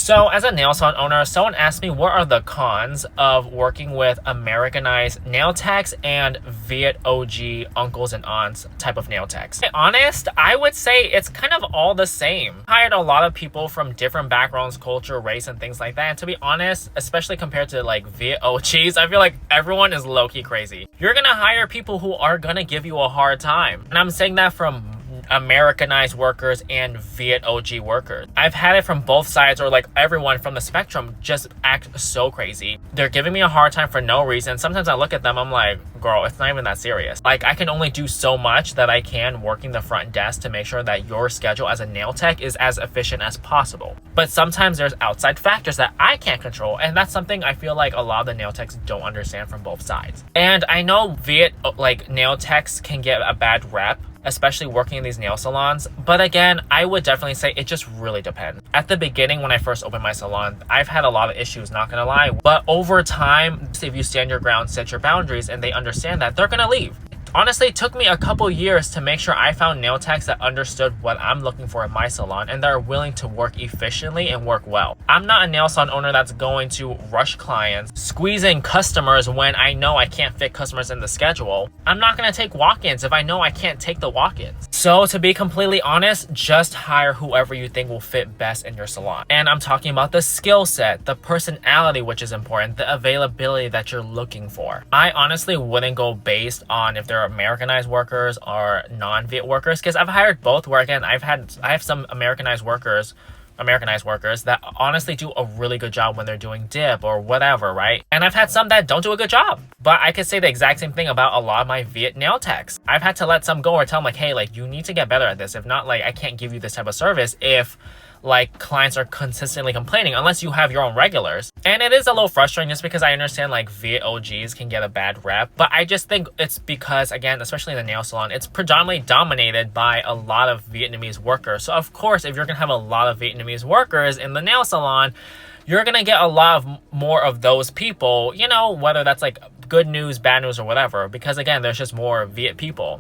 So as a nail salon owner, someone asked me what are the cons of working with Americanized nail techs and Viet OG uncles and aunts type of nail techs. To be honest, I would say it's kind of all the same. I hired a lot of people from different backgrounds, culture, race, and things like that. And to be honest, especially compared to like Viet OGs, I feel like everyone is low-key crazy. You're gonna hire people who are gonna give you a hard time. And I'm saying that from Americanized workers and Viet OG workers. I've had it from both sides, or like everyone from the spectrum just act so crazy. They're giving me a hard time for no reason. Sometimes I look at them, I'm like, girl, it's not even that serious. Like, I can only do so much that I can working the front desk to make sure that your schedule as a nail tech is as efficient as possible. But sometimes there's outside factors that I can't control, and that's something I feel like a lot of the nail techs don't understand from both sides. And I know Viet like nail techs can get a bad rep, especially working in these nail salons. But again, I would definitely say it just really depends. At the beginning, when I first opened my salon, I've had a lot of issues, not gonna lie. But over time, if you stand your ground, set your boundaries, and they understand that, they're gonna leave. Honestly, it took me a couple years to make sure I found nail techs that understood what I'm looking for in my salon and that are willing to work efficiently and work well. I'm not a nail salon owner that's going to rush clients, squeeze in customers when I know I can't fit customers in the schedule. I'm not going to take walk-ins if I know I can't take the walk-ins. So to be completely honest, just hire whoever you think will fit best in your salon. And I'm talking about the skill set, the personality, which is important, the availability that you're looking for. I honestly wouldn't go based on if they're Americanized workers or non-Viet workers, because I've hired both, where again I have some Americanized workers that honestly do a really good job when they're doing dip or whatever, right? And I've had some that don't do a good job. But I could say the exact same thing about a lot of my Viet nail techs. I've had to let some go or tell them like, hey, like, you need to get better at this. If not, like, I can't give you this type of service if like clients are consistently complaining, unless you have your own regulars. And it is a little frustrating just because I understand like Viet OGs can get a bad rep, but I just think it's because, again, especially in the nail salon, it's predominantly dominated by a lot of Vietnamese workers. So of course, if you're gonna have a lot of Vietnamese workers in the nail salon, you're gonna get a lot of more of those people, you know, whether that's like good news, bad news, or whatever, because again, there's just more Viet people.